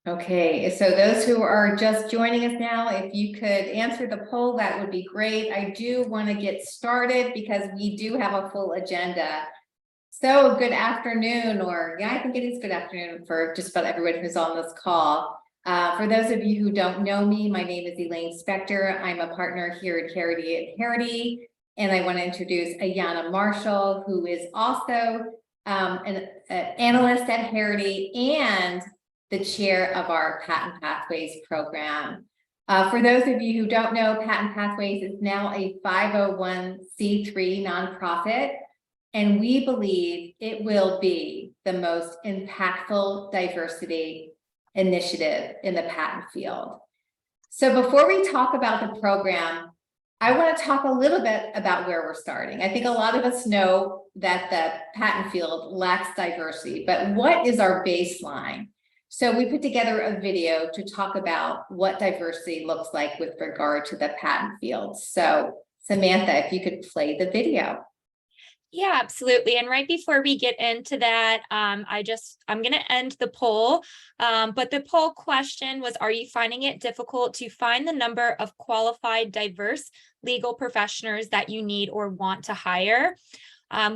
Okay, so those who are just joining us now, if you could answer the poll, that would be great. I do want to get started because we do have a full agenda. So good afternoon, or yeah, I think it is good afternoon for just about everyone who's on this call. For those of you who don't know me, my name is Elaine Spector. I'm a partner here at Harity & Harity, and I want to introduce Ayanna Marshall, who is also an analyst at Harity and the chair of our Patent Pathways program. For those of you who don't know, Patent Pathways is now a 501c3 nonprofit, and we believe it will be the most impactful diversity initiative in the patent field. So before we talk about the program, I want to talk a little bit about where we're starting. I think a lot of us know that the patent field lacks diversity, but what is our baseline? So we put together a video to talk about what diversity looks like with regard to the patent field. So Samantha, if you could play the video. Yeah, absolutely. And right before we get into that, I'm going to end the poll. But the poll question was, are you finding it difficult to find the number of qualified, diverse legal professionals that you need or want to hire?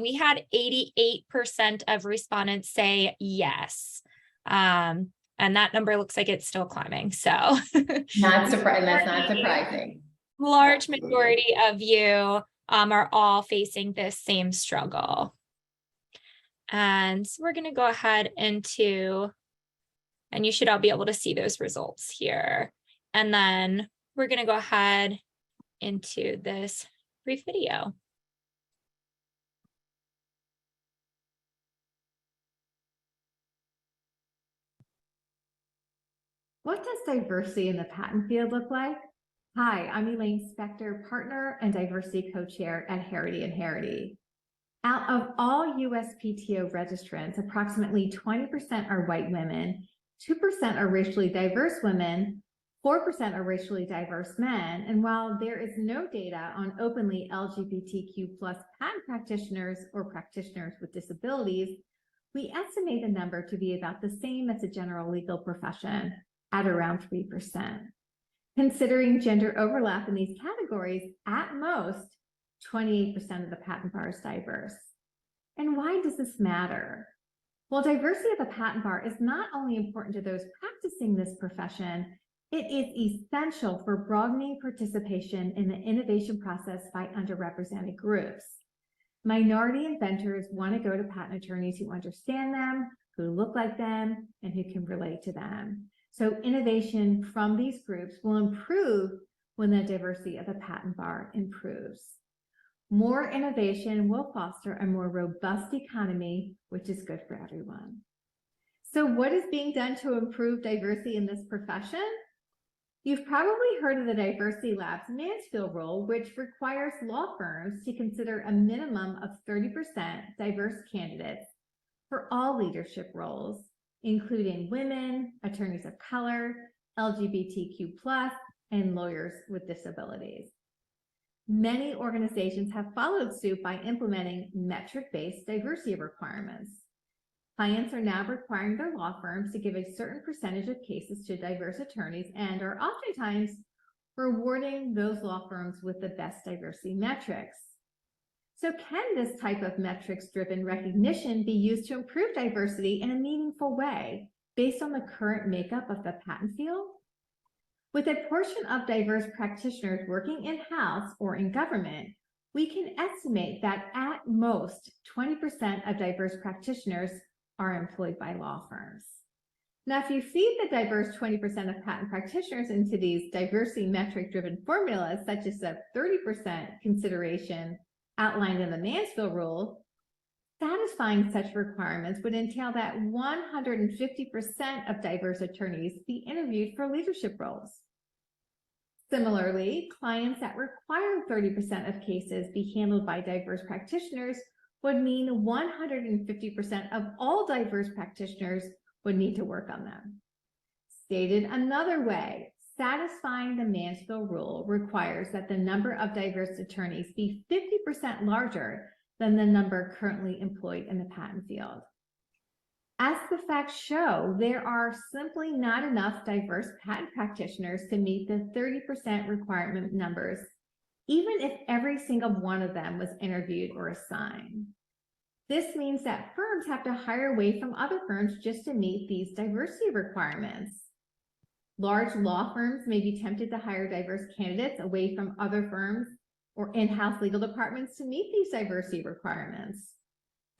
We had 88% of respondents say yes. And that number looks like it's still climbing. So Not surprising. That's not surprising. Large majority of you are all facing this same struggle. And so we're going to go ahead into, and you should all be able to see those results here. And then we're going to go ahead into this brief video. What does diversity in the patent field look like? Hi, I'm Elaine Spector, partner and diversity co-chair at Harity & Harity. Out of all USPTO registrants, approximately 20% are white women, 2% are racially diverse women, 4% are racially diverse men, and while there is no data on openly LGBTQ+ patent practitioners or practitioners with disabilities, we estimate the number to be about the same as the general legal profession, at around 3%. Considering gender overlap in these categories, at most, 28% of the patent bar is diverse. And why does this matter? Well, diversity of the patent bar is not only important to those practicing this profession, it is essential for broadening participation in the innovation process by underrepresented groups. Minority inventors want to go to patent attorneys who understand them, who look like them, and who can relate to them. So innovation from these groups will improve when the diversity of the patent bar improves. More innovation will foster a more robust economy, which is good for everyone. So what is being done to improve diversity in this profession? You've probably heard of the Diversity Lab's Mansfield rule, which requires law firms to consider a minimum of 30% diverse candidates for all leadership roles, including women, attorneys of color, LGBTQ+, and lawyers with disabilities. Many organizations have followed suit by implementing metric-based diversity requirements. Clients are now requiring their law firms to give a certain percentage of cases to diverse attorneys and are oftentimes rewarding those law firms with the best diversity metrics. So can this type of metrics-driven recognition be used to improve diversity in a meaningful way based on the current makeup of the patent field? With a portion of diverse practitioners working in-house or in government, we can estimate that at most 20% of diverse practitioners are employed by law firms. Now, if you feed the diverse 20% of patent practitioners into these diversity metric-driven formulas, such as the 30% consideration outlined in the Mansfield rule, satisfying such requirements would entail that 150% of diverse attorneys be interviewed for leadership roles. Similarly, clients that require 30% of cases be handled by diverse practitioners would mean 150% of all diverse practitioners would need to work on them. Stated another way, satisfying the Mansfield rule requires that the number of diverse attorneys be 50% larger than the number currently employed in the patent field. As the facts show, there are simply not enough diverse patent practitioners to meet the 30% requirement numbers, even if every single one of them was interviewed or assigned. This means that firms have to hire away from other firms just to meet these diversity requirements. Large law firms may be tempted to hire diverse candidates away from other firms or in-house legal departments to meet these diversity requirements.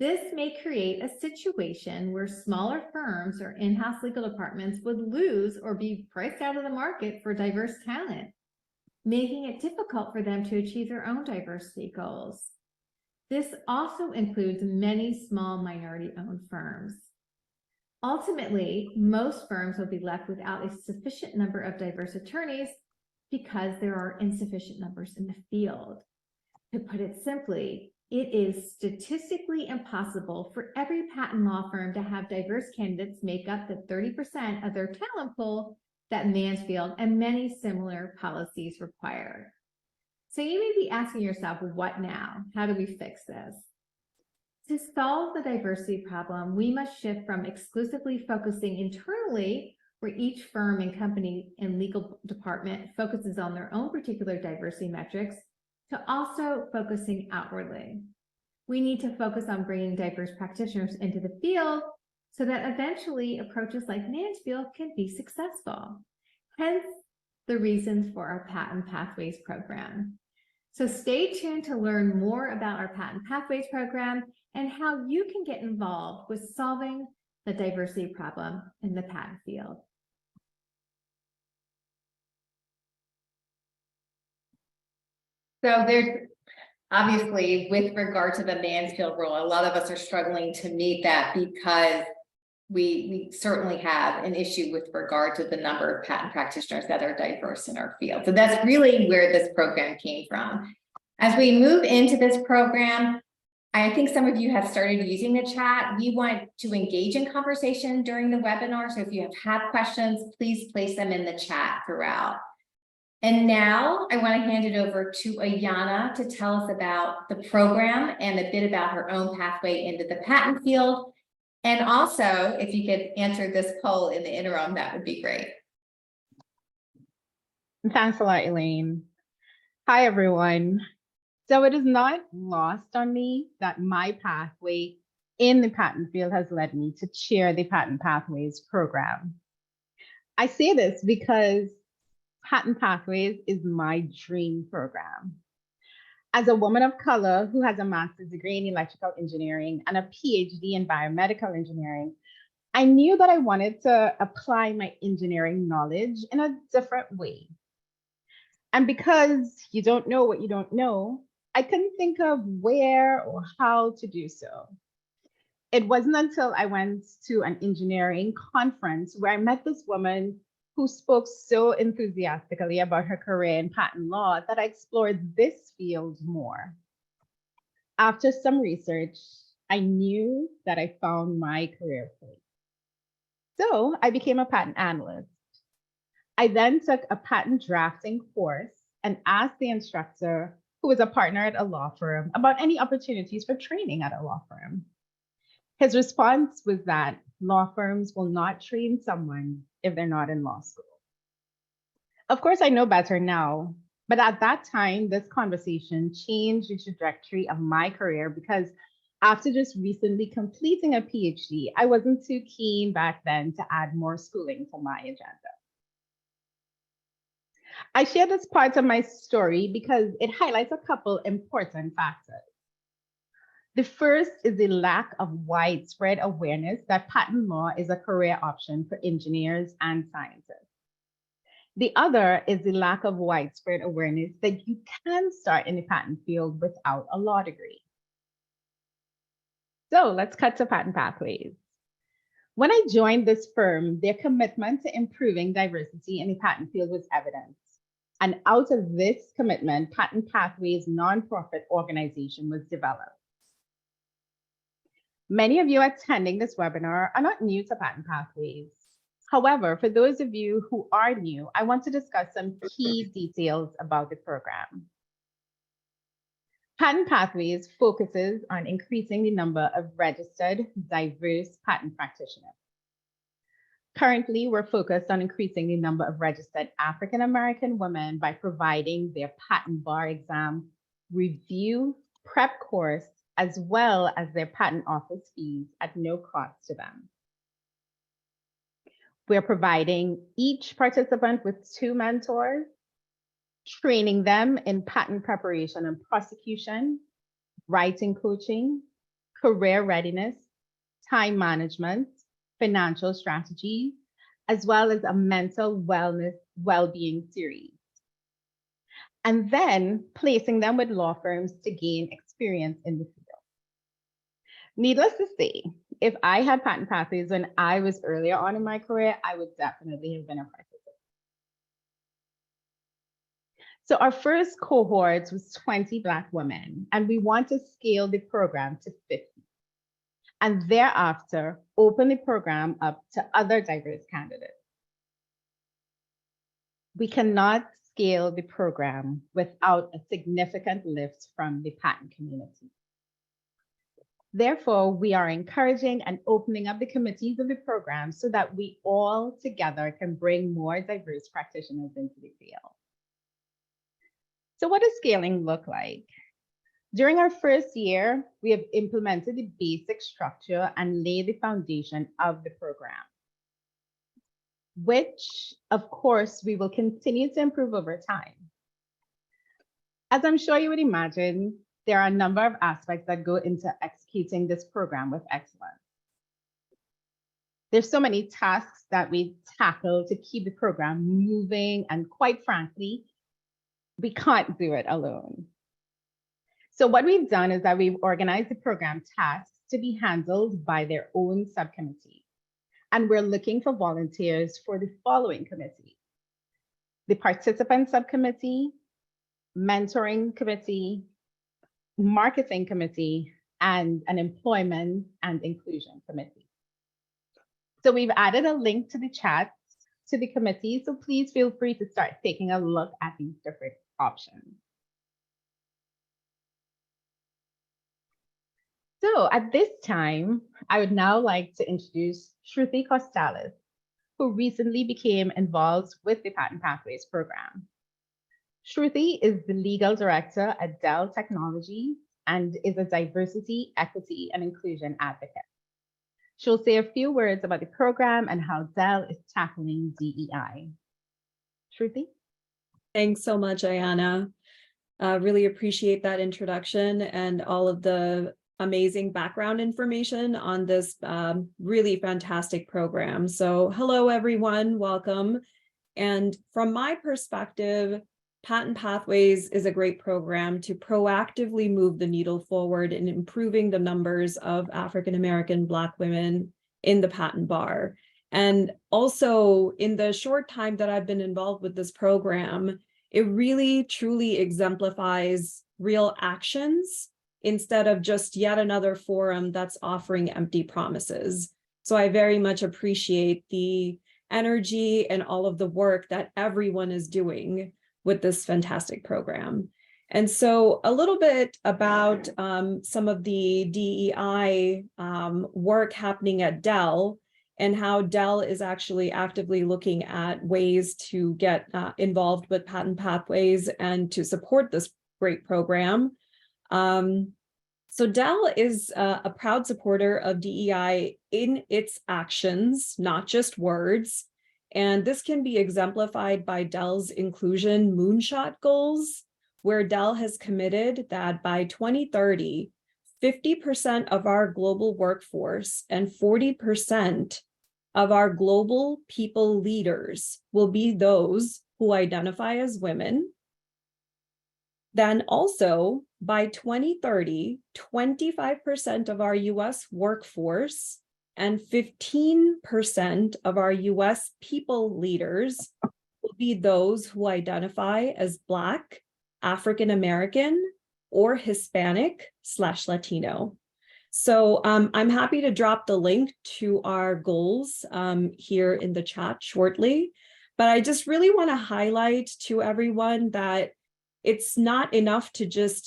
This may create a situation where smaller firms or in-house legal departments would lose or be priced out of the market for diverse talent, making it difficult for them to achieve their own diversity goals. This also includes many small minority-owned firms. Ultimately, most firms will be left without a sufficient number of diverse attorneys because there are insufficient numbers in the field. To put it simply, it is statistically impossible for every patent law firm to have diverse candidates make up the 30% of their talent pool that Mansfield and many similar policies require. So you may be asking yourself, what now? How do we fix this? To solve the diversity problem, we must shift from exclusively focusing internally, where each firm and company and legal department focuses on their own particular diversity metrics, to also focusing outwardly. We need to focus on bringing diverse practitioners into the field so that eventually approaches like Mansfield can be successful. Hence the reasons for our Patent Pathways program. So stay tuned to learn more about our Patent Pathways program and how you can get involved with solving the diversity problem in the patent field. So there's obviously, with regard to the Mansfield rule, a lot of us are struggling to meet that because we certainly have an issue with regard to the number of patent practitioners that are diverse in our field. So that's really where this program came from. As we move into this program, I think some of you have started using the chat. We want to engage in conversation during the webinar. So if you have questions, please place them in the chat throughout. And now I want to hand it over to Ayanna to tell us about the program and a bit about her own pathway into the patent field. And also, if you could answer this poll in the interim, that would be great. Thanks a lot, Elaine. Hi, everyone. So it is not lost on me that my pathway in the patent field has led me to chair the Patent Pathways program. I say this because Patent Pathways is my dream program. As a woman of color who has a master's degree in electrical engineering and a PhD in biomedical engineering, I knew that I wanted to apply my engineering knowledge in a different way. And because you don't know what you don't know, I couldn't think of where or how to do so. It wasn't until I went to an engineering conference where I met this woman who spoke so enthusiastically about her career in patent law that I explored this field more. After some research, I knew that I found my career place. So I became a patent analyst. I then took a patent drafting course and asked the instructor, who was a partner at a law firm, about any opportunities for training at a law firm. His response was that law firms will not train someone if they're not in law school. Of course, I know better now, but at that time, this conversation changed the trajectory of my career because after just recently completing a PhD, I wasn't too keen back then to add more schooling to my agenda. I share this part of my story because it highlights a couple important factors. The first is the lack of widespread awareness that patent law is a career option for engineers and scientists. The other is the lack of widespread awareness that you can start in the patent field without a law degree. So let's cut to Patent Pathways. When I joined this firm, their commitment to improving diversity in the patent field was evident. And out of this commitment, Patent Pathways nonprofit organization was developed. Many of you attending this webinar are not new to Patent Pathways. However, for those of you who are new, I want to discuss some key details about the program. Patent Pathways focuses on increasing the number of registered, diverse patent practitioners. Currently, we're focused on increasing the number of registered African American women by providing their patent bar exam review prep course, as well as their patent office fees at no cost to them. We're providing each participant with 2 mentors, training them in patent preparation and prosecution, writing coaching, career readiness, time management, financial strategy, as well as a mental wellness well-being series. And then placing them with law firms to gain experience in the field. Needless to say, if I had Patent Pathways when I was earlier on in my career, I would definitely have been a participant. So our first cohort was 20 Black women, and we want to scale the program to 50. And thereafter, open the program up to other diverse candidates. We cannot scale the program without a significant lift from the patent community. Therefore, we are encouraging and opening up the committees of the program so that we all together can bring more diverse practitioners into the field. So what does scaling look like? During our first year, we have implemented the basic structure and laid the foundation of the program, which, of course, we will continue to improve over time. As I'm sure you would imagine, there are a number of aspects that go into executing this program with excellence. There's so many tasks that we tackle to keep the program moving, and quite frankly, we can't do it alone. So what we've done is that we've organized the program tasks to be handled by their own subcommittee. And we're looking for volunteers for the following committees: the participant subcommittee, mentoring committee, marketing committee, and an employment and inclusion committee. So we've added a link to the chat to the committee, so please feel free to start taking a look at these different options. So at this time, I would now like to introduce Shruti Costales, who recently became involved with the Patent Pathways program. Shruti is the legal director at Dell Technologies and is a diversity, equity, and inclusion advocate. She'll say a few words about the program and how Dell is tackling DEI. Shruti? Thanks so much, Ayana. Really appreciate that introduction and all of the amazing background information on this really fantastic program. So hello, everyone, welcome. And from my perspective, Patent Pathways is a great program to proactively move the needle forward in improving the numbers of African-American Black women in the patent bar. And also, in the short time that I've been involved with this program, it really truly exemplifies real actions instead of just yet another forum that's offering empty promises. So I very much appreciate the energy and all of the work that everyone is doing with this fantastic program. And so a little bit about some of the DEI work happening at Dell, and how Dell is actually actively looking at ways to get involved with Patent Pathways and to support this great program. So Dell is a proud supporter of DEI in its actions, not just words. And this can be exemplified by Dell's inclusion moonshot goals, where Dell has committed that by 2030, 50% of our global workforce and 40% of our global people leaders will be those who identify as women. Then also by 2030, 25% of our US workforce and 15% of our US people leaders will be those who identify as Black, African American, or Hispanic/Latino. So I'm happy to drop the link to our goals here in the chat shortly, but I just really want to highlight to everyone that it's not enough to just,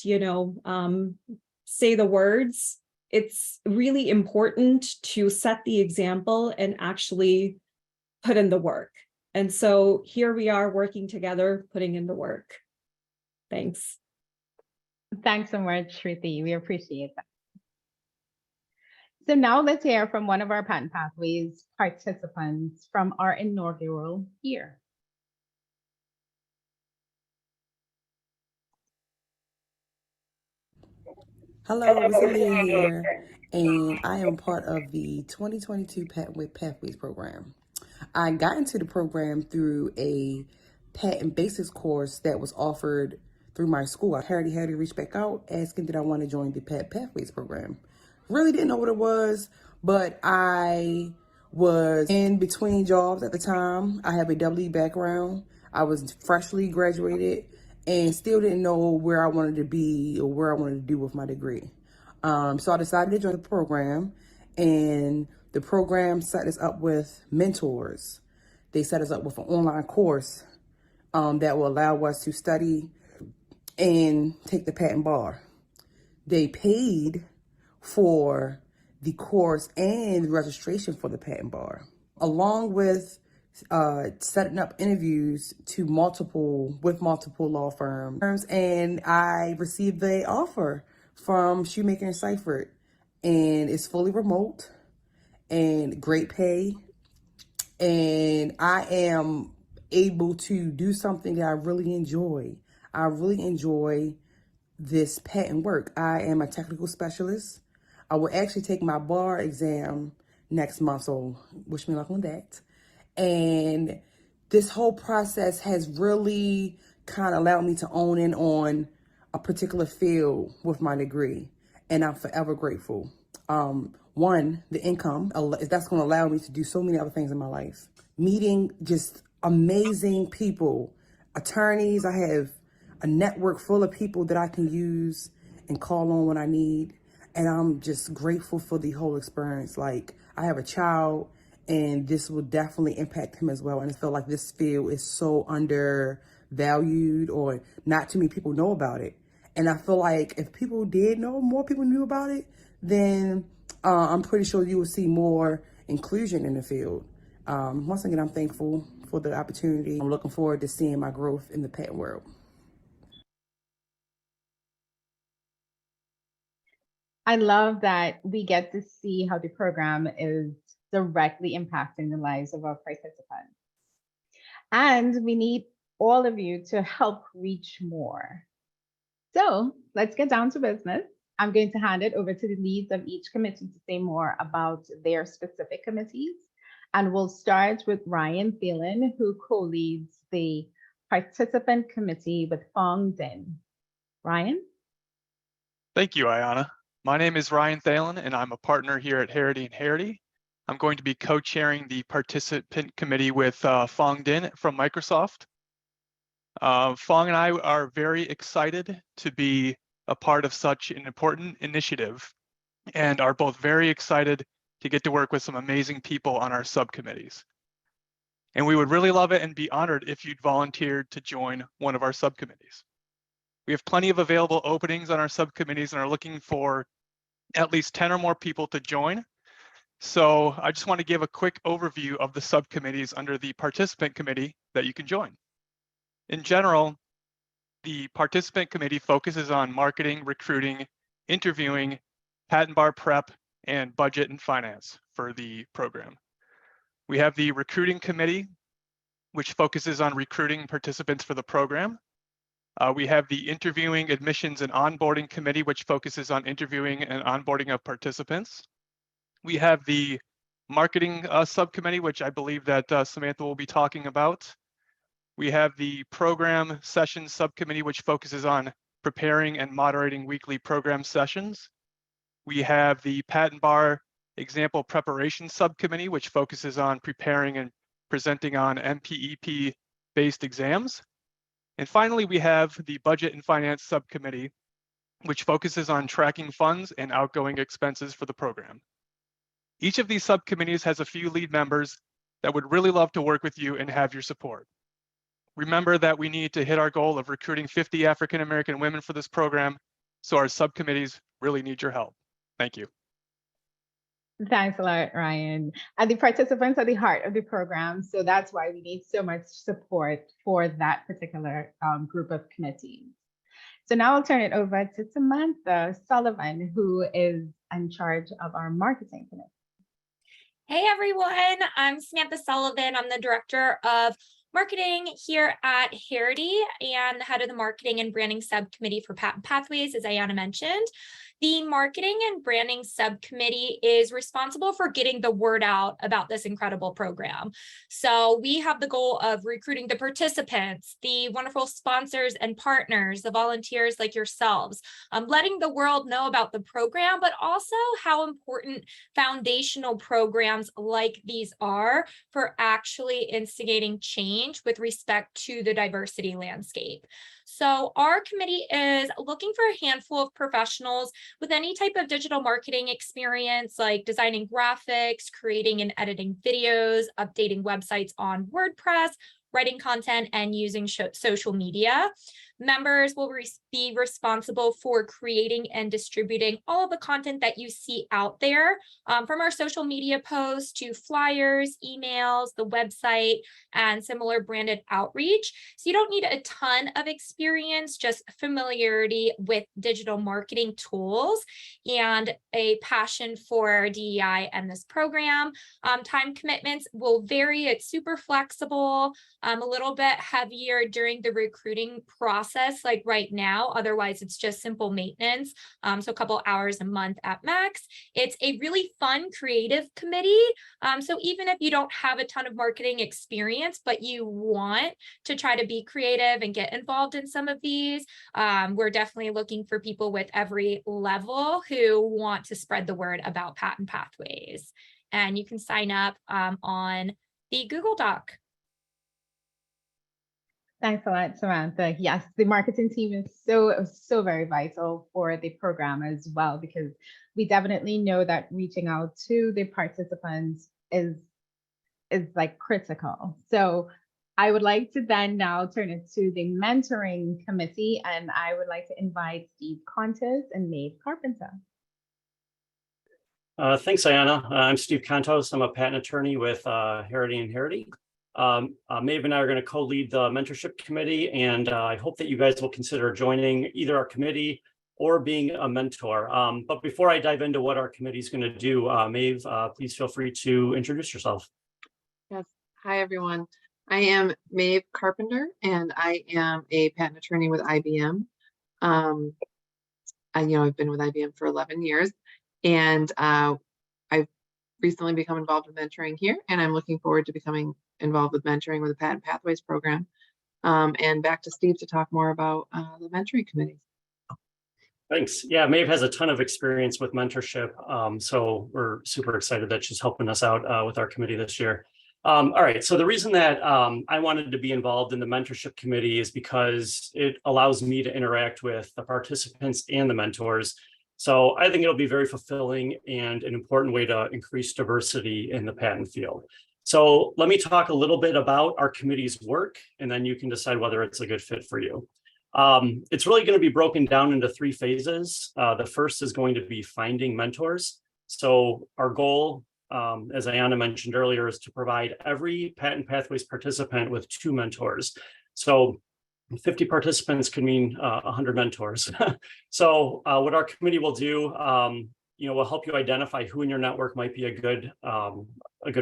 say the words. It's really important to set the example and actually put in the work. And so here we are working together, putting in the work. Thanks. Thanks so much, Shruti. We appreciate that. So now let's hear from one of our Patent Pathways participants from our inaugural year. Hello, it's Aaliyah here, and I am part of the 2022 Patent Pathways program. I got into the program through a patent basics course that was offered through my school. Harity reached back out asking did I want to join the Patent Pathways program. Really didn't know what it was, but I was in between jobs at the time. I have a double background. I was freshly graduated and still didn't know where I wanted to be or where I wanted to do with my degree. So I decided to join the program, and the program set us up with mentors. They set us up with an online course that will allow us to study and take the patent bar. They paid for the course and the registration for the patent bar, along with setting up interviews with multiple law firms. And I received the offer from Shoemaker and Seifert, and it's fully remote and great pay. And I am able to do something that I really enjoy. I really enjoy this patent work. I am a technical specialist. I will actually take my bar exam next month, so wish me luck on that. And this whole process has really kind of allowed me to own in on a particular field with my degree, and I'm forever grateful. One, the income, that's going to allow me to do so many other things in my life. Meeting just amazing people, attorneys. I have a network full of people that I can use and call on when I need. And I'm just grateful for the whole experience. Like, I have a child, and this will definitely impact him as well. And I feel like this field is so undervalued, or not too many people know about it. And I feel like if people did know, more people knew about it, then I'm pretty sure you will see more inclusion in the field. Once again, I'm thankful for the opportunity. I'm looking forward to seeing my growth in the patent world. I love that we get to see how the program is directly impacting the lives of our participants. And we need all of you to help reach more. So let's get down to business. I'm going to hand it over to the leads of each committee to say more about their specific committees. And we'll start with Ryan Thielen, who co-leads the participant committee with Fong Dinh. Ryan? Thank you, Ayana. My name is Ryan Thielen, and I'm a partner here at Harity & Harity. I'm going to be co-chairing the participant committee with Fong Dinh from Microsoft. Fong and I are very excited to be a part of such an important initiative, and are both very excited to get to work with some amazing people on our subcommittees. And we would really love it and be honored if you'd volunteered to join one of our subcommittees. We have plenty of available openings on our subcommittees and are looking for at least 10 or more people to join. So I just want to give a quick overview of the subcommittees under the participant committee that you can join. In general, the participant committee focuses on marketing, recruiting, interviewing, patent bar prep, and budget and finance for the program. We have the recruiting committee, which focuses on recruiting participants for the program. We have the interviewing, admissions, and onboarding committee, which focuses on interviewing and onboarding of participants. We have the marketing subcommittee, which I believe that Samantha will be talking about. We have the program sessions subcommittee, which focuses on preparing and moderating weekly program sessions. We have the patent bar example preparation subcommittee, which focuses on preparing and presenting on MPEP-based exams. And finally, we have the budget and finance subcommittee, which focuses on tracking funds and outgoing expenses for the program. Each of these subcommittees has a few lead members that would really love to work with you and have your support. Remember that we need to hit our goal of recruiting 50 African-American women for this program, so our subcommittees really need your help. Thank you. Thanks a lot, Ryan. And the participants are the heart of the program, so that's why we need so much support for that particular group of committees. So now I'll turn it over to Samantha Sullivan, who is in charge of our marketing committee. Hey everyone, I'm Samantha Sullivan. I'm the director of marketing here at Harity and the head of the marketing and branding subcommittee for Patent Pathways, as Ayana mentioned. The marketing and branding subcommittee is responsible for getting the word out about this incredible program. So we have the goal of recruiting the participants, the wonderful sponsors and partners, the volunteers like yourselves, letting the world know about the program, but also how important foundational programs like these are for actually instigating change with respect to the diversity landscape. So our committee is looking for a handful of professionals with any type of digital marketing experience, like designing graphics, creating and editing videos, updating websites on WordPress, writing content, and using social media. Members will be responsible for creating and distributing all of the content that you see out there, from our social media posts to flyers, emails, the website, and similar branded outreach. So you don't need a ton of experience, just familiarity with digital marketing tools and a passion for DEI and this program. Time commitments will vary. It's super flexible, a little bit heavier during the recruiting process, like right now. Otherwise, it's just simple maintenance. So a couple hours a month at max. It's a really fun, creative committee. So even if you don't have a ton of marketing experience, but you want to try to be creative and get involved in some of these, we're definitely looking for people with every level who want to spread the word about Patent Pathways. And you can sign up on the Google Doc. Thanks a lot, Samantha. Yes, the marketing team is so very vital for the program as well, because we definitely know that reaching out to the participants is like critical. So I would like to then now turn it to the mentoring committee, and I would like to invite Steve Contos and Maeve Carpenter. Thanks, Ayana. I'm Steve Contos. I'm a patent attorney with Harity and Harity. Maeve and I are going to co-lead the mentorship committee, and I hope that you guys will consider joining either our committee or being a mentor. But before I dive into what our committee is going to do, Maeve, please feel free to introduce yourself. Yes. Hi, everyone. I am Maeve Carpenter, and I am a patent attorney with IBM. I've been with IBM for 11 years, and I've recently become involved with mentoring here, and I'm looking forward to becoming involved with mentoring with the Patent Pathways program. And back to Steve to talk more about the mentoring committees. Thanks. Yeah, Maeve has a ton of experience with mentorship, so we're super excited that she's helping us out with our committee this year. All right, so the reason that I wanted to be involved in the mentorship committee is because it allows me to interact with the participants and the mentors. So I think it'll be very fulfilling and an important way to increase diversity in the patent field. So let me talk a little bit about our committee's work, and then you can decide whether it's a good fit for you. It's really going to be broken down into 3 phases. The first is going to be finding mentors. So our goal, as Ayana mentioned earlier, is to provide every Patent Pathways participant with 2 mentors. So 50 participants could mean 100 mentors. So what our committee will do, we'll help you identify who in your network might be a good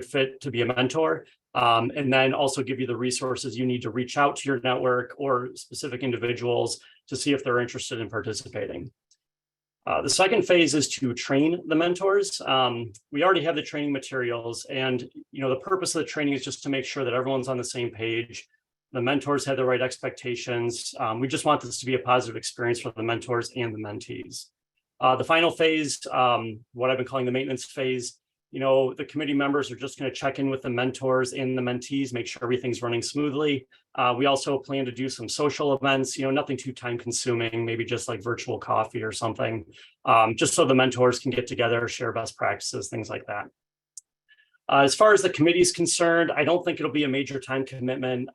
fit to be a mentor, and then also give you the resources you need to reach out to your network or specific individuals to see if they're interested in participating. The second phase is to train the mentors. We already have the training materials, and the purpose of the training is just to make sure that everyone's on the same page. The mentors have the right expectations. We just want this to be a positive experience for the mentors and the mentees. The final phase, what I've been calling the maintenance phase, the committee members are just going to check in with the mentors and the mentees, make sure everything's running smoothly. We also plan to do some social events, nothing too time consuming, maybe just like virtual coffee or something, just so the mentors can get together, share best practices, things like that. As far as the committee is concerned, I don't think it'll be a major time commitment,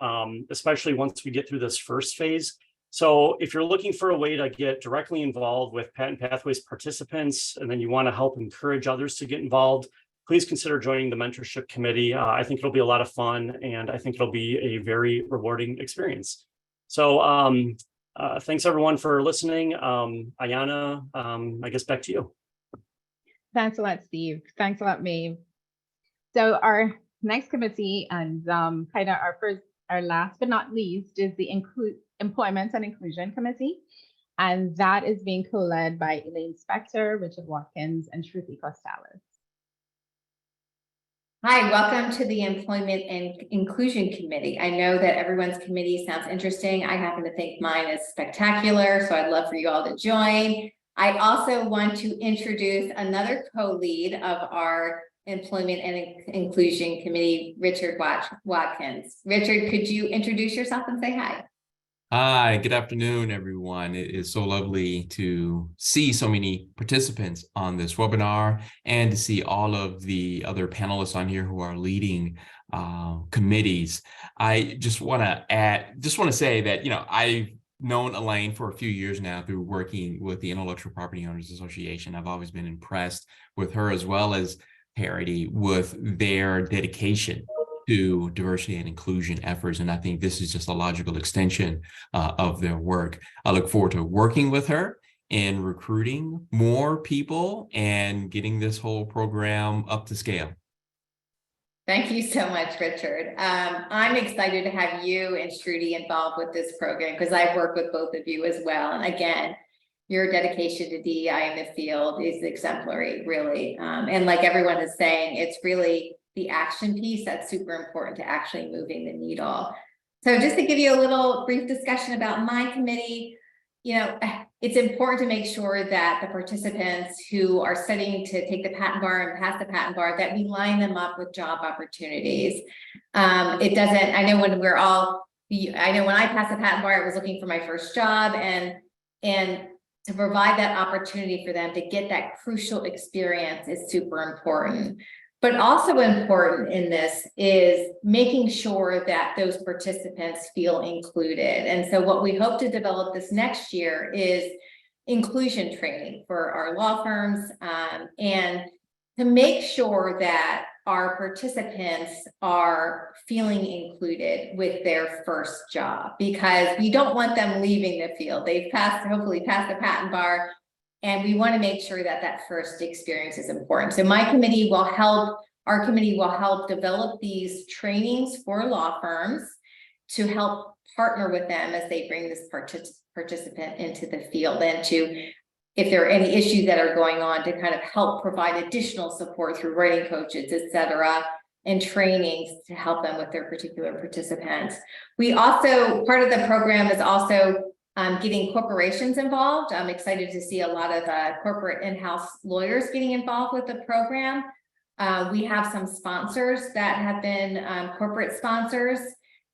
especially once we get through this first phase. So if you're looking for a way to get directly involved with Patent Pathways participants, and then you want to help encourage others to get involved, please consider joining the mentorship committee. I think it'll be a lot of fun, and I think it'll be a very rewarding experience. So thanks everyone for listening. Ayanna, I guess back to you. Thanks a lot, Steve. Thanks a lot, Maeve. So our next committee and kind of our last but not least is the Employment and Inclusion Committee. And that is being co-led by Elaine Spector, Richard Watkins, and Shruti Costales. Hi, welcome to the Employment and Inclusion Committee. I know that everyone's committee sounds interesting. I happen to think mine is spectacular, so I'd love for you all to join. I also want to introduce another co-lead of our Employment and Inclusion Committee, Richard Watkins. Richard, could you introduce yourself and say hi? Hi, good afternoon, everyone. It is so lovely to see so many participants on this webinar and to see all of the other panelists on here who are leading committees. I just want to say that, you know, I've known Elaine for a few years now through working with the Intellectual Property Owners Association. I've always been impressed with her as well as Harity with their dedication to diversity and inclusion efforts. And I think this is just a logical extension of their work. I look forward to working with her in recruiting more people and getting this whole program up to scale. Thank you so much, Richard. I'm excited to have you and Shruti involved with this program because I've worked with both of you as well. And again, your dedication to DEI in the field is exemplary, really. And like everyone is saying, it's really the action piece that's super important to actually moving the needle. So just to give you a little brief discussion about my committee, you know, it's important to make sure that the participants who are studying to take the patent bar and pass the patent bar, that we line them up with job opportunities. It doesn't, I know when I passed the patent bar, I was looking for my first job, and to provide that opportunity for them to get that crucial experience is super important. But also important in this is making sure that those participants feel included. And so what we hope to develop this next year is inclusion training for our law firms, and to make sure that our participants are feeling included with their first job, because we don't want them leaving the field. They've hopefully passed the patent bar, and we want to make sure that that first experience is important. So our committee will help develop these trainings for law firms to help partner with them as they bring this participant into the field, and to, if there are any issues that are going on, to kind of help provide additional support through writing coaches, et cetera, and trainings to help them with their particular participants. We also, part of the program is also getting corporations involved. I'm excited to see a lot of corporate in-house lawyers getting involved with the program. We have some sponsors that have been corporate sponsors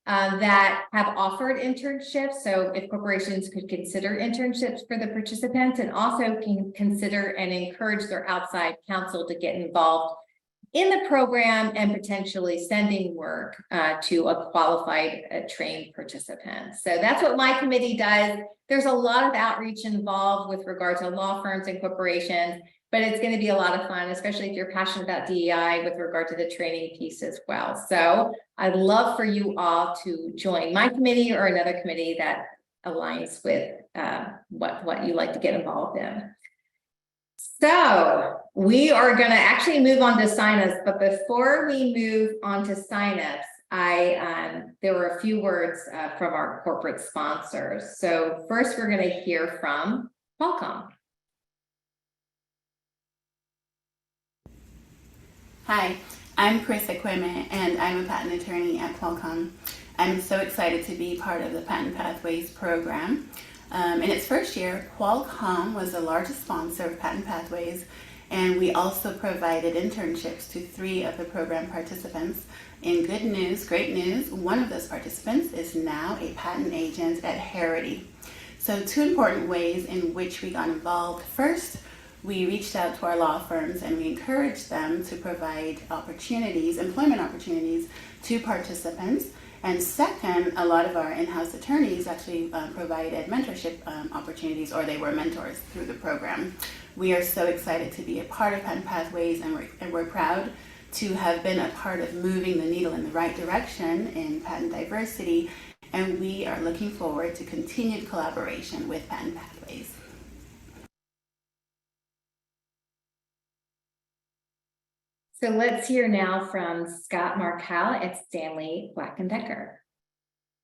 that have offered internships. So if corporations could consider internships for the participants, and also can consider and encourage their outside counsel to get involved in the program and potentially sending work to a qualified trained participant. So that's what my committee does. There's a lot of outreach involved with regard to law firms and corporations, but it's going to be a lot of fun, especially if you're passionate about DEI with regard to the training piece as well. So I'd love for you all to join my committee or another committee that aligns with what you like to get involved in. So we are going to actually move on to signups, but before we move on to signups, there were a few words from our corporate sponsors. So first, we're going to hear from Qualcomm. Hi, I'm Chris Ekweme, and I'm a patent attorney at Qualcomm. I'm so excited to be part of the Patent Pathways program. In its first year, Qualcomm was the largest sponsor of Patent Pathways, and we also provided internships to 3 of the program participants. In good news, great news, one of those participants is now a patent agent at Harity. So 2 important ways in which we got involved. First, we reached out to our law firms and we encouraged them to provide opportunities, employment opportunities to participants. And second, a lot of our in-house attorneys actually provided mentorship opportunities, or they were mentors through the program. We are so excited to be a part of Patent Pathways, and we're proud to have been a part of moving the needle in the right direction in patent diversity. And we are looking forward to continued collaboration with Patent Pathways. So let's hear now from Scott Markell at Stanley Black & Decker.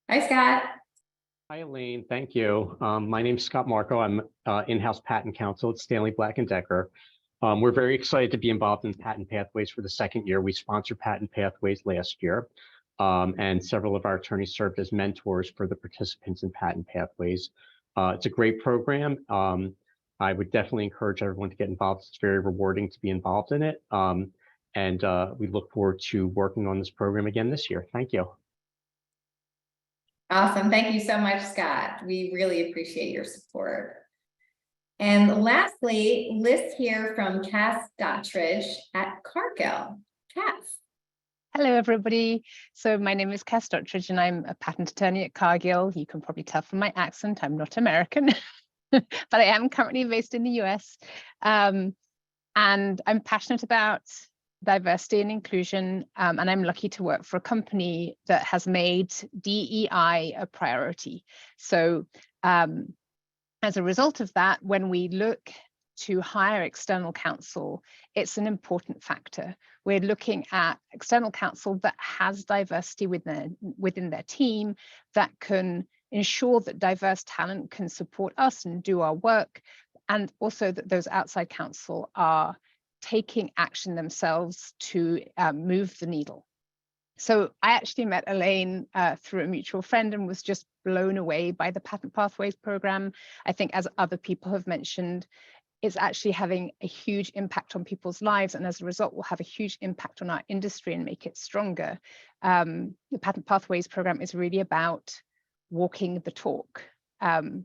Hi, Scott. Hi, Elaine. Thank you. My name is Scott Marco. I'm in-house patent counsel at Stanley Black & Decker. We're very excited to be involved in Patent Pathways for the second year. We sponsored Patent Pathways last year, and several of our attorneys served as mentors for the participants in Patent Pathways. It's a great program. I would definitely encourage everyone to get involved. It's very rewarding to be involved in it. And we look forward to working on this program again this year. Thank you. Awesome. Thank you so much, Scott. We really appreciate your support. And lastly, let's hear from Cass Dottridge at Cargill. Cass. Hello, everybody. So my name is Cass Dottridge, and I'm a patent attorney at Cargill. You can probably tell from my accent, I'm not American, but I am currently based in the US. And I'm passionate about diversity and inclusion, and I'm lucky to work for a company that has made DEI a priority. So as a result of that, when we look to hire external counsel, it's an important factor. We're looking at external counsel that has diversity within their team, that can ensure that diverse talent can support us and do our work, and also that those outside counsel are taking action themselves to move the needle. So I actually met Elaine through a mutual friend and was just blown away by the Patent Pathways program. I think, as other people have mentioned, it's actually having a huge impact on people's lives, and as a result will have a huge impact on our industry and make it stronger. The Patent Pathways program is really about walking the talk, and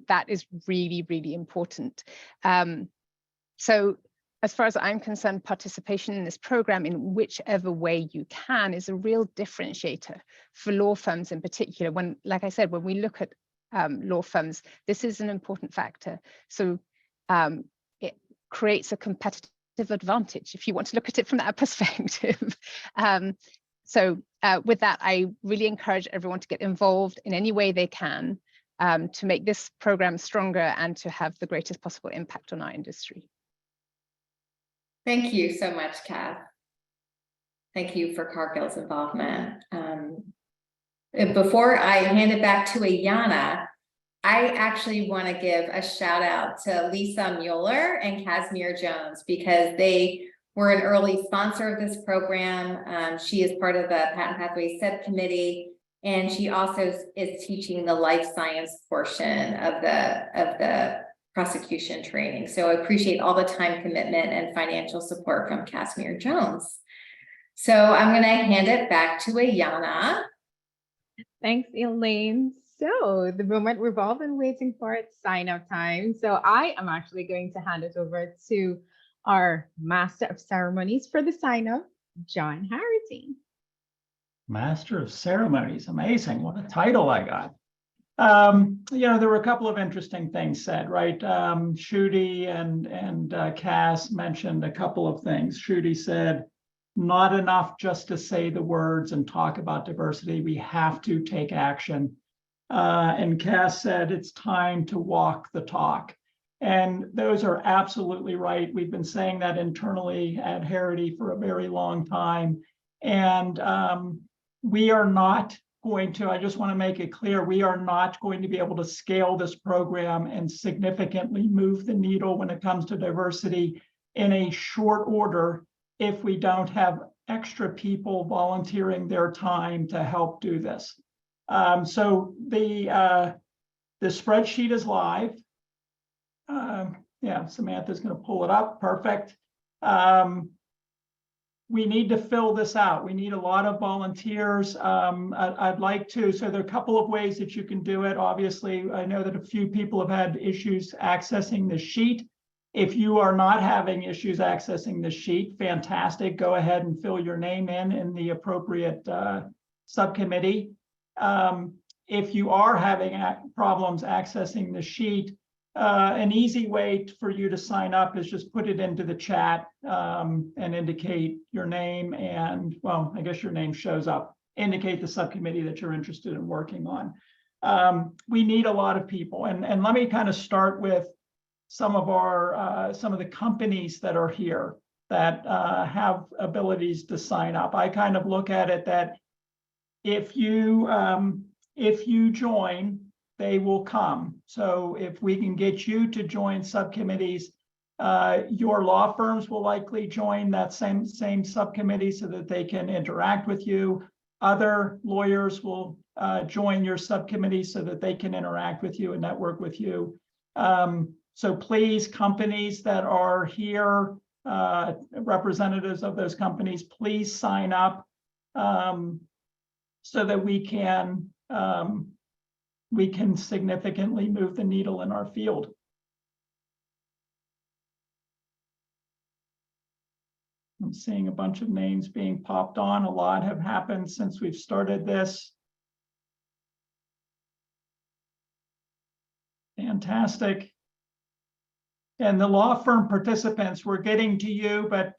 that is really, really important. So as far as I'm concerned, participation in this program in whichever way you can is a real differentiator for law firms in particular. When, like I said, when we look at law firms, this is an important factor. So it creates a competitive advantage, if you want to look at it from that perspective. So with that, I really encourage everyone to get involved in any way they can to make this program stronger and to have the greatest possible impact on our industry. Thank you so much, Cass. Thank you for Cargill's involvement. Before I hand it back to Ayanna, I actually want to give a shout out to Lisa Mueller and Casimir Jones, because they were an early sponsor of this program. She is part of the Patent Pathways subcommittee, and she also is teaching the life science portion of the prosecution training. So I appreciate all the time commitment and financial support from Casimir Jones. So I'm going to hand it back to Ayanna. Thanks, Elaine. So the moment we've all been waiting for, it's sign up time. So I am actually going to hand it over to our Master of Ceremonies for the sign up, John Harity. Master of Ceremonies, amazing. What a title I got. There were a couple of interesting things said, right? Shruti and Cass mentioned a couple of things. Shruti said, not enough just to say the words and talk about diversity. We have to take action. And Cass said, it's time to walk the talk. And those are absolutely right. We've been saying that internally at Harity for a very long time. And we are not going to, I just want to make it clear, we are not going to be able to scale this program and significantly move the needle when it comes to diversity in a short order if we don't have extra people volunteering their time to help do this. So the spreadsheet is live. Yeah, Samantha's going to pull it up. Perfect. We need to fill this out. We need a lot of volunteers. I'd like to, so there are a couple of ways that you can do it. Obviously, I know that a few people have had issues accessing the sheet. If you are not having issues accessing the sheet, fantastic. Go ahead and fill your name in the appropriate subcommittee. If you are having problems accessing the sheet, an easy way for you to sign up is just put it into the chat and indicate your name and, well, I guess your name shows up. Indicate the subcommittee that you're interested in working on. We need a lot of people, and let me kind of start with some of the companies that are here that have abilities to sign up. I kind of look at it that if you join, they will come. So if we can get you to join subcommittees, your law firms will likely join that same subcommittee so that they can interact with you. Other lawyers will join your subcommittee so that they can interact with you and network with you. So please, companies that are here, representatives of those companies, please sign up so that we can significantly move the needle in our field. I'm seeing a bunch of names being popped on. A lot have happened since we've started this. Fantastic. And the law firm participants, we're getting to you, but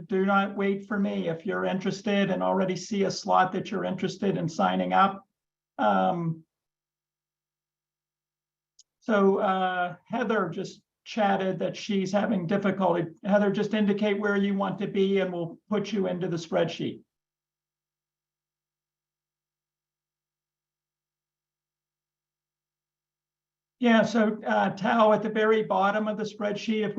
do not wait for me. If you're interested and already see a slot that you're interested in signing up. So Heather just chatted that she's having difficulty. Heather, just indicate where you want to be and we'll put you into the spreadsheet. Yeah, so Tao, at the very bottom of the spreadsheet,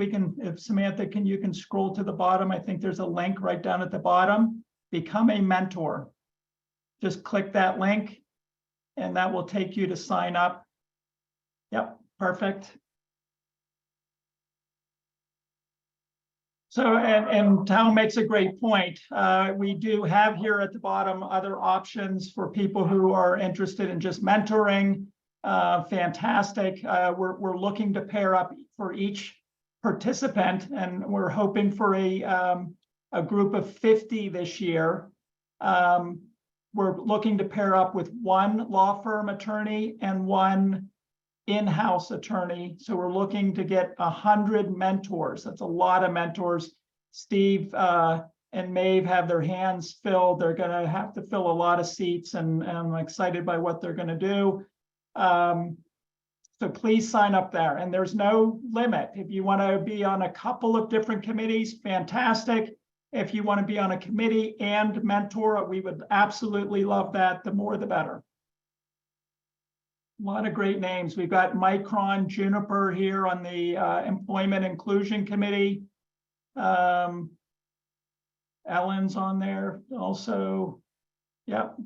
if Samantha, you can scroll to the bottom, I think there's a link right down at the bottom, become a mentor. Just click that link and that will take you to sign up. Yep, perfect. So, and Tao makes a great point. We do have here at the bottom other options for people who are interested in just mentoring. Fantastic. We're looking to pair up for each participant, and we're hoping for a group of 50 this year. We're looking to pair up with one law firm attorney and one in-house attorney. So we're looking to get 100 mentors. That's a lot of mentors. Steve and Maeve have their hands filled. They're going to have to fill a lot of seats, and I'm excited by what they're going to do. So please sign up there, and there's no limit. If you want to be on a couple of different committees, fantastic. If you want to be on a committee and mentor, we would absolutely love that. The more, the better. A lot of great names. We've got Micron Juniper here on the Employment Inclusion Committee. Ellen's on there also. Yep,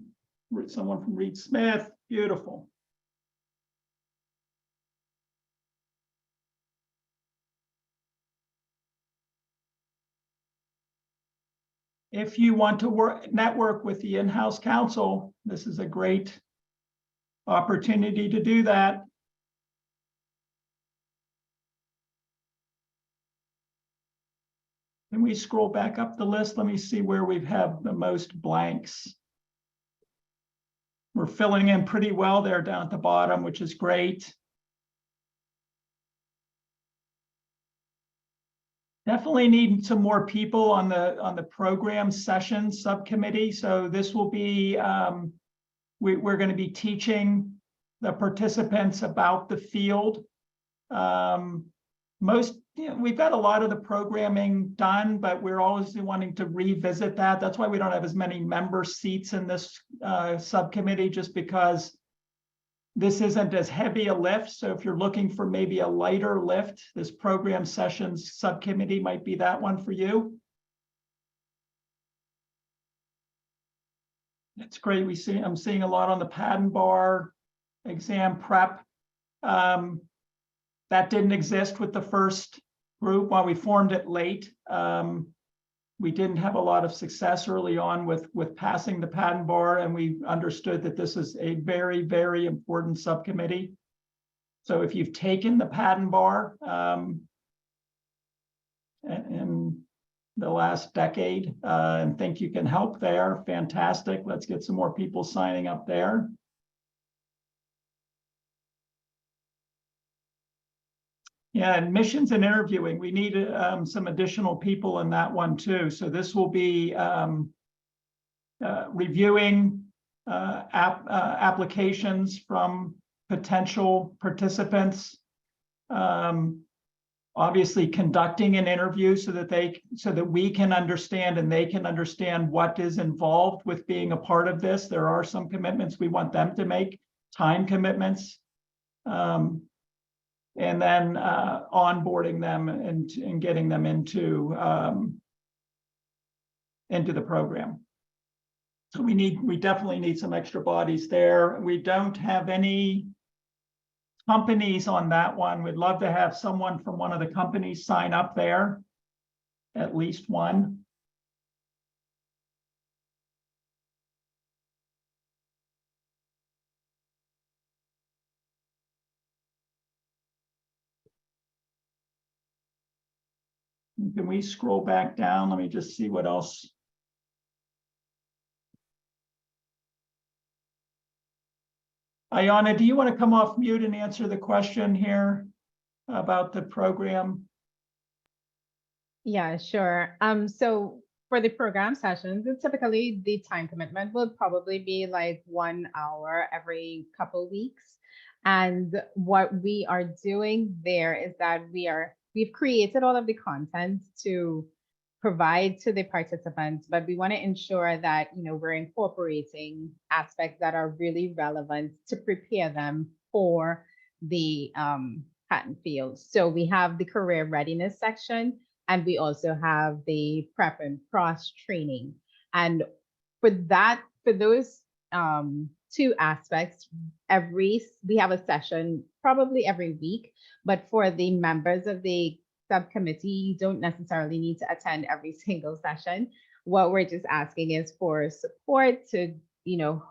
someone from Reed Smith. Beautiful. If you want to network with the in-house counsel, this is a great opportunity to do that. Can we scroll back up the list? Let me see where we've had the most blanks. We're filling in pretty well there down at the bottom, which is great. Definitely need some more people on the program session subcommittee. So this will be, we're going to be teaching the participants about the field. We've got a lot of the programming done, but we're always wanting to revisit that. That's why we don't have as many member seats in this subcommittee, just because this isn't as heavy a lift. So if you're looking for maybe a lighter lift, this program sessions subcommittee might be that one for you. It's great. I'm seeing a lot on the patent bar, exam prep. That didn't exist with the first group while we formed it late. We didn't have a lot of success early on with passing the patent bar, and we understood that this is a very, very important subcommittee. So if you've taken the patent bar, in the last decade and think you can help there, fantastic. Let's get some more people signing up there. Yeah, admissions and interviewing, we need some additional people in that one too. So this will be reviewing applications from potential participants. Obviously conducting an interview so that we can understand and they can understand what is involved with being a part of this. There are some commitments we want them to make, time commitments. And then onboarding them and getting them into the program. So we definitely need some extra bodies there. We don't have any companies on that one. We'd love to have someone from one of the companies sign up there, at least one. Can we scroll back down? Let me just see what else. Ayana, do you want to come off mute and answer the question here about the program? Yeah, sure. So for the program sessions, it's typically the time commitment will probably be like 1 hour every couple weeks. And what we are doing there is that we've created all of the content to provide to the participants, but we want to ensure that, you know, we're incorporating aspects that are really relevant to prepare them for the patent field. So we have the career readiness section, and we also have the prep and cross training. And for those two aspects, we have a session probably every week, but for the members of the subcommittee, you don't necessarily need to attend every single session. What we're just asking is for support to, you know,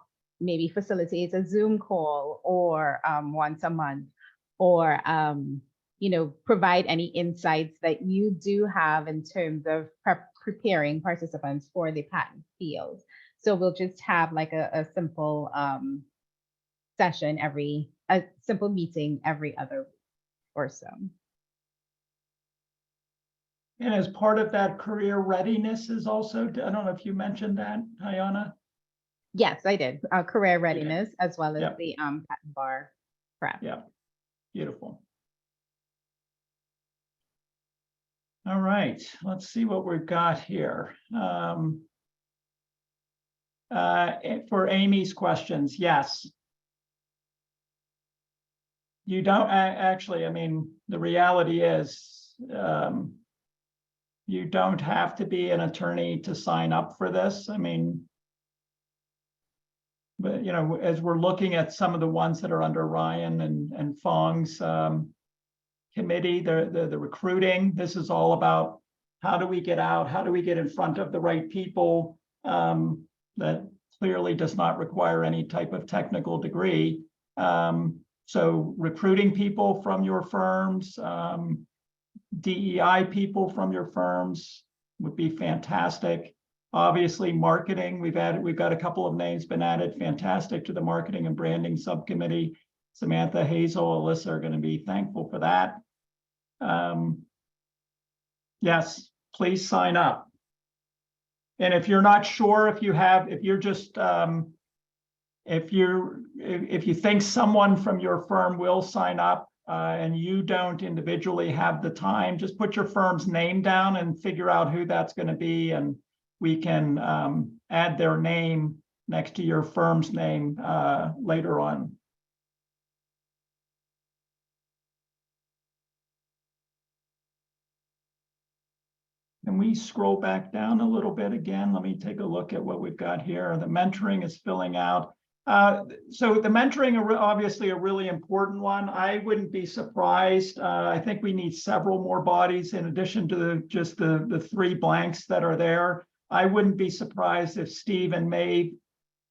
maybe facilitate a Zoom call or once a month, or you know, provide any insights that you do have in terms of preparing participants for the patent field. So we'll just have like a simple session a simple meeting every other week or so. And as part of that, career readiness is also, I don't know if you mentioned that, Ayana? Yes, I did. Career readiness, as well as Yep. the patent bar prep. Yeah, beautiful. All right, let's see what we've got here. For Amy's questions, yes. You don't actually, I mean, the reality is, you don't have to be an attorney to sign up for this. I mean, but you know, as we're looking at some of the ones that are under Ryan and Fong's committee, the recruiting, this is all about how do we get out, how do we get in front of the right people that clearly does not require any type of technical degree. So recruiting people from your firms, DEI people from your firms would be fantastic. Obviously, marketing, we've got a couple of names been added, fantastic, to the marketing and branding subcommittee. Samantha, Hazel, Alyssa are going to be thankful for that. Yes, please sign up. And if you're not sure, if you think someone from your firm will sign up, and you don't individually have the time, just put your firm's name down and figure out who that's going to be, and we can add their name next to your firm's name later on. Can we scroll back down a little bit again? Let me take a look at what we've got here. The mentoring is filling out. So the mentoring are obviously a really important one. I wouldn't be surprised. I think we need several more bodies in addition to just the 3 blanks that are there. I wouldn't be surprised if Steve and Maeve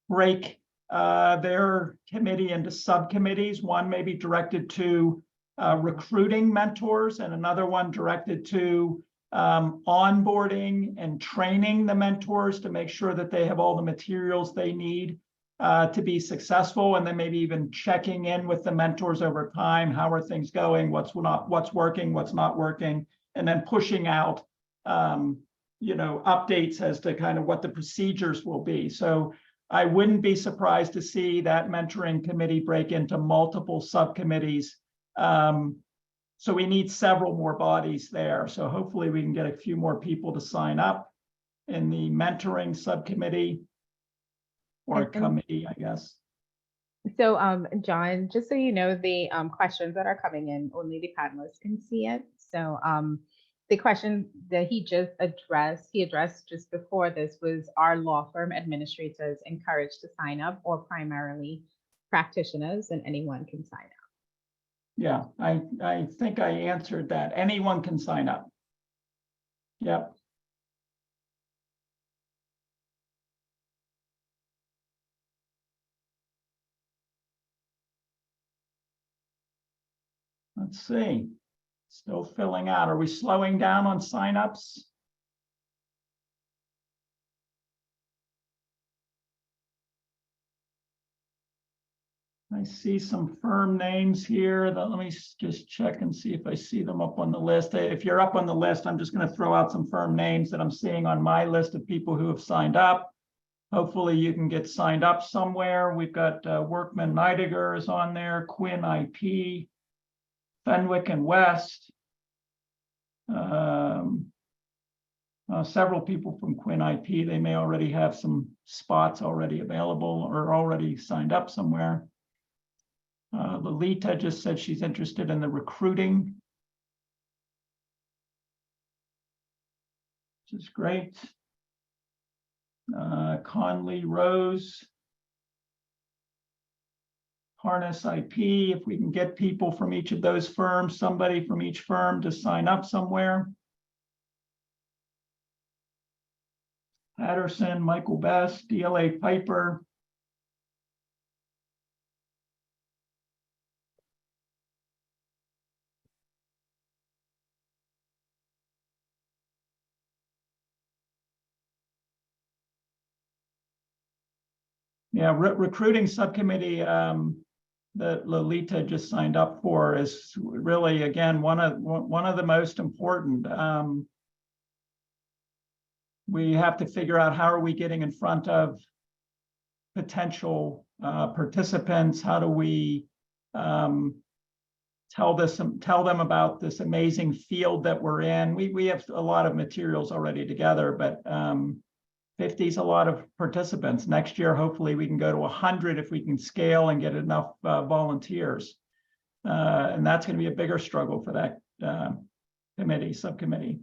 break their committee into subcommittees. One may be directed to recruiting mentors, and another one directed to onboarding and training the mentors to make sure that they have all the materials they need to be successful, and then maybe even checking in with the mentors over time. How are things going? What's working, what's not working, and then pushing out updates as to kind of what the procedures will be. So I wouldn't be surprised to see that mentoring committee break into multiple subcommittees. So we need several more bodies there. So hopefully we can get a few more people to sign up in the mentoring subcommittee or committee, I guess. So, John, just so you know, the questions that are coming in, only the panelists can see it. So, the question that he addressed just before this was, are law firm administrators encouraged to sign up, or primarily practitioners, and anyone can sign up? Yeah, I think I answered that. Anyone can sign up. Yep. Let's see. Still filling out. Are we slowing down on signups? I see some firm names here. Let me just check and see if I see them up on the list. If you're up on the list, I'm just going to throw out some firm names that I'm seeing on my list of people who have signed up. Hopefully you can get signed up somewhere. We've got Workman Nidegger is on there, Quinn IP, Fenwick and West. Several people from Quinn IP. They may already have some spots already available or already signed up somewhere. Lolita just said she's interested in the recruiting, which is great. Conley Rose, Harness IP. If we can get people from each of those firms, somebody from each firm to sign up somewhere. Patterson, Michael Best, DLA Piper. Yeah, recruiting subcommittee that Lolita just signed up for is really, again, one of the most important. We have to figure out, how are we getting in front of potential participants? How do we tell them about this amazing field that we're in? We have a lot of materials already together, but 50 is a lot of participants. Next year, hopefully we can go to 100 if we can scale and get enough volunteers. And that's going to be a bigger struggle for that subcommittee.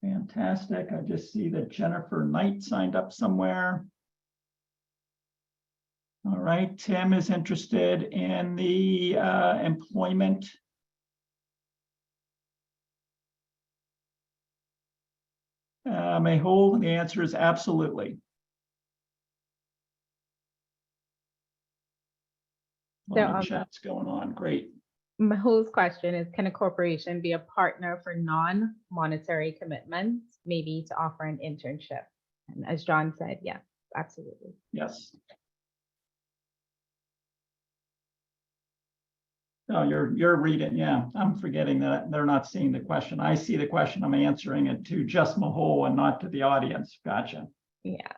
Fantastic. I just see that Jennifer Knight signed up somewhere. All right, Tim is interested in the employment. Mehul, the answer is absolutely. Chat's going on, great. Mehul's question is, can a corporation be a partner for non-monetary commitments, maybe to offer an internship? And as John said, yes, absolutely. Yes. Oh, you're reading. Yeah, I'm forgetting that they're not seeing the question. I see the question. I'm answering it to just Mehul and not to the audience. Gotcha. Yeah.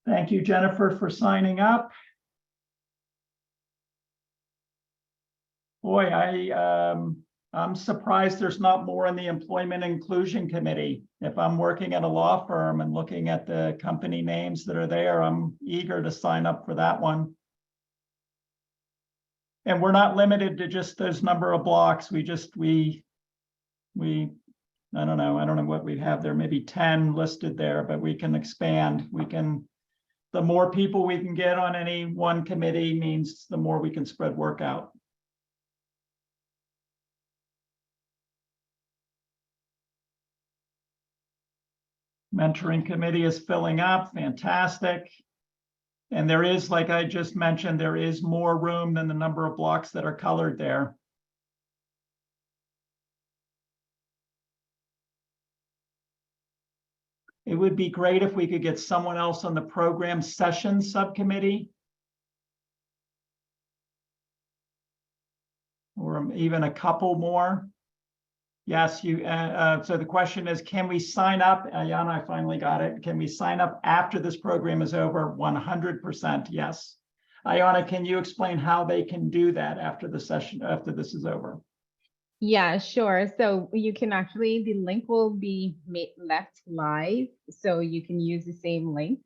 Thank you, Jennifer, for signing up. Boy, I'm surprised there's not more in the Employment Inclusion Committee. If I'm working at a law firm and looking at the company names that are there, I'm eager to sign up for that one. And we're not limited to just those number of blocks. I don't know what we have there, maybe 10 listed there, but we can expand. The more people we can get on any one committee means the more we can spread work out. Mentoring committee is filling up, fantastic. And there is, like I just mentioned, there is more room than the number of blocks that are colored there. It would be great if we could get someone else on the program session subcommittee. Or even a couple more. Yes, so the question is, can we sign up? Ayana, I finally got it. Can we sign up after this program is over? 100%, yes. Ayana, can you explain how they can do that after the session, after this is over? Yeah, sure. So you can actually, the link will be left live, so you can use the same link.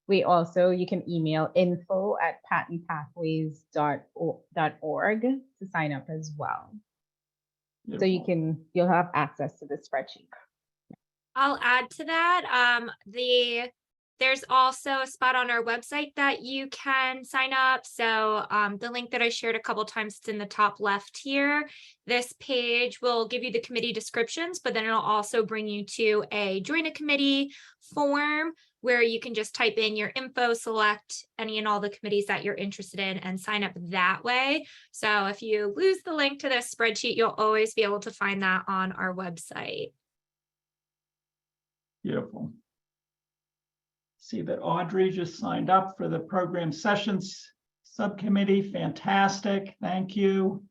You can email info@patentpathways.org to sign up as well. So you'll have access to the spreadsheet. I'll add to that. There's also a spot on our website that you can sign up. So the link that I shared a couple times, it's in the top left here. This page will give you the committee descriptions, but then it'll also bring you to a join a committee form where you can just type in your info, select any and all the committees that you're interested in, and sign up that way. So if you lose the link to this spreadsheet, you'll always be able to find that on our website. Beautiful. See that Audrey just signed up for the program sessions subcommittee. Fantastic. Thank you.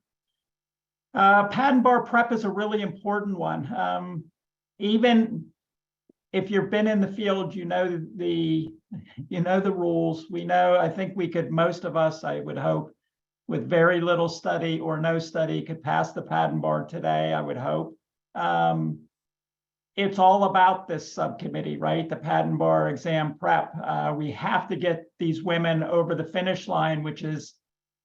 Patent bar prep is a really important one. Even if you've been in the field, you know the rules. We know, I think we could, most of us, I would hope, with very little study or no study, could pass the patent bar today, I would hope. It's all about this subcommittee, right? The patent bar exam prep. We have to get these women over the finish line, which is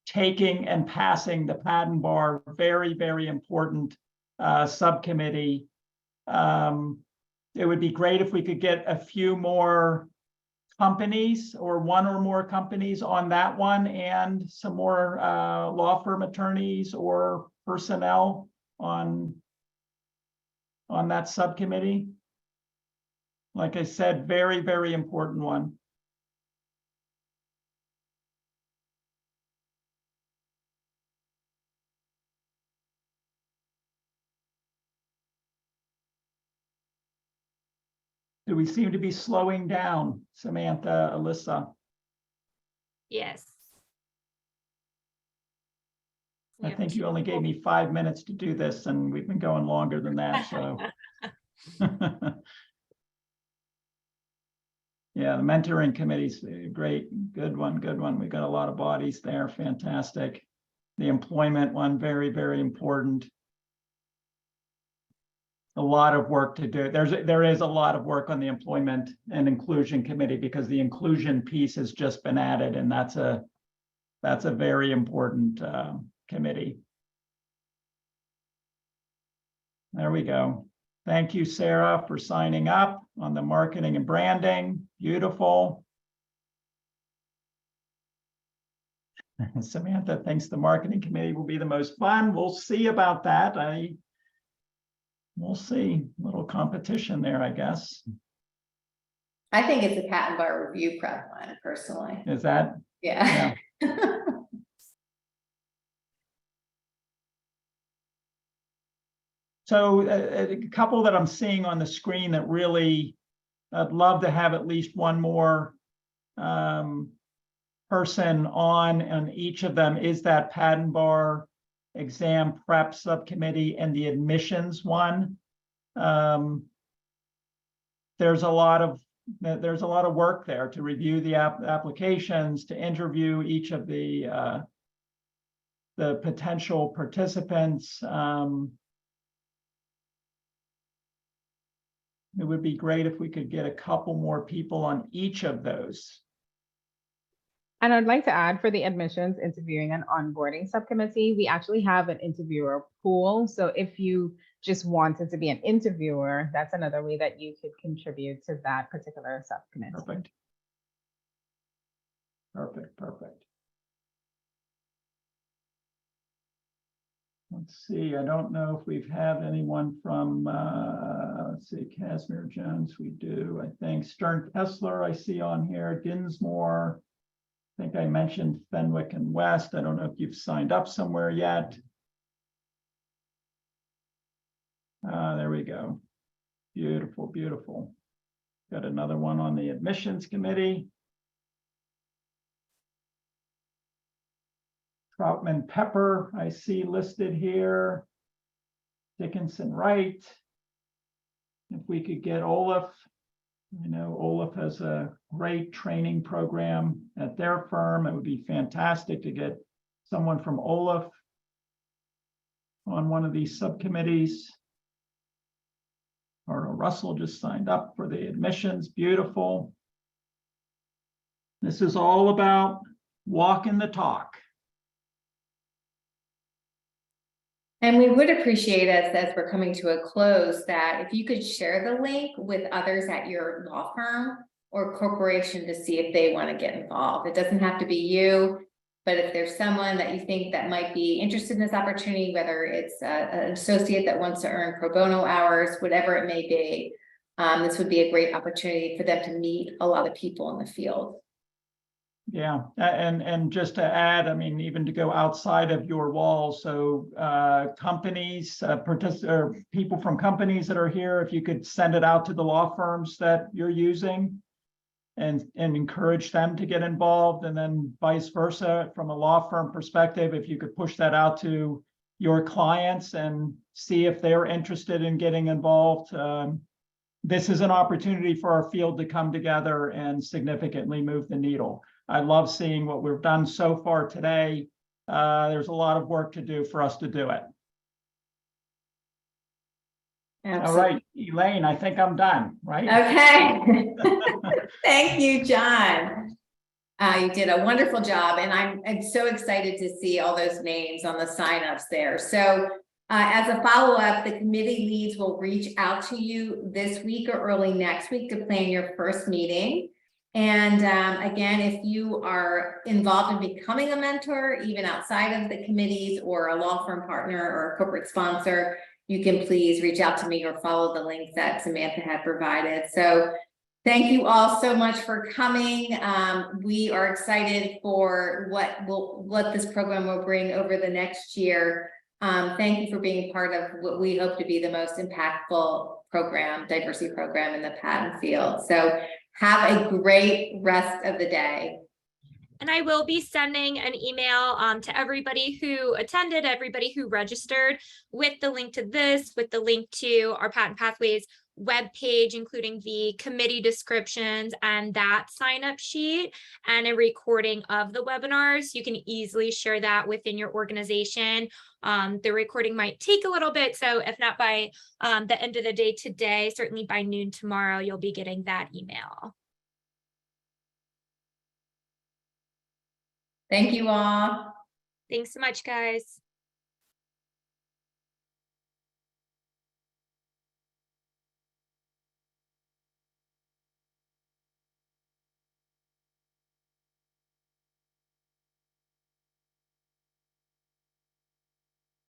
taking and passing the patent bar. Very, very important subcommittee. It would be great if we could get a few more companies or one or more companies on that one, and some more law firm attorneys or personnel on that subcommittee. Like I said, very, very important one. Do we seem to be slowing down, Samantha, Alyssa? Yes. I think you only gave me 5 minutes to do this, and we've been going longer than that, so. Yeah, the mentoring committee's great, good one. We've got a lot of bodies there, fantastic. The employment one, very, very important. A lot of work to do. There is a lot of work on the employment and inclusion committee, because the inclusion piece has just been added, and that's a very important committee. There we go. Thank you, Sarah, for signing up on the marketing and branding. Beautiful. Samantha thinks the marketing committee will be the most fun. We'll see about that. We'll see. A little competition there, I guess. I think it's a patent bar review prep one, personally. Is that? Yeah. So a couple that I'm seeing on the screen that really, I'd love to have at least one more person on each of them, is that patent bar exam prep subcommittee and the admissions one. There's a lot of work there to review the applications, to interview each of the potential participants. It would be great if we could get a couple more people on each of those. And I'd like to add, for the admissions, interviewing, and onboarding subcommittee, we actually have an interviewer pool. So if you just wanted to be an interviewer, that's another way that you could contribute to that particular subcommittee. Perfect. Let's see, I don't know if we've had anyone from, let's see, Casimir Jones, we do, I think. Stern Kessler, I see on here, Dinsmore. I think I mentioned Fenwick and West. I don't know if you've signed up somewhere yet. There we go. Beautiful, beautiful. Got another one on the admissions committee. Troutman Pepper, I see listed here. Dickinson Wright. If we could get Olaf, I know Olaf has a great training program at their firm. It would be fantastic to get someone from Olaf on one of these subcommittees. Arnold Russell just signed up for the admissions. Beautiful. This is all about walking the talk. And we would appreciate as we're coming to a close that if you could share the link with others at your law firm or corporation to see if they want to get involved. It doesn't have to be you, but if there's someone that you think that might be interested in this opportunity, whether it's an associate that wants to earn pro bono hours, whatever it may be, this would be a great opportunity for them to meet a lot of people in the field. Yeah, and just to add, I mean, even to go outside of your walls, so companies, or people from companies that are here, if you could send it out to the law firms that you're using and encourage them to get involved, and then vice versa from a law firm perspective, if you could push that out to your clients and see if they're interested in getting involved. This is an opportunity for our field to come together and significantly move the needle. I love seeing what we've done so far today. There's a lot of work to do for us to do it. Absolutely. All right, Elaine, I think I'm done, right? Okay. Thank you, John. You did a wonderful job, and I'm so excited to see all those names on the signups there. So as a follow-up, the committee leads will reach out to you this week or early next week to plan your first meeting. And again, if you are involved in becoming a mentor, even outside of the committees or a law firm partner or a corporate sponsor, you can please reach out to me or follow the links that Samantha had provided. So thank you all so much for coming. We are excited for what this program will bring over the next year. Thank you for being part of what we hope to be the most impactful program, diversity program in the patent field. So have a great rest of the day. And I will be sending an email to everybody who attended, everybody who registered, with the link to this, with the link to our Patent Pathways webpage, including the committee descriptions and that sign-up sheet and a recording of the webinars. You can easily share that within your organization. The recording might take a little bit, so if not by the end of the day today, certainly by noon tomorrow, you'll be getting that email. Thank you all. Thanks so much, guys.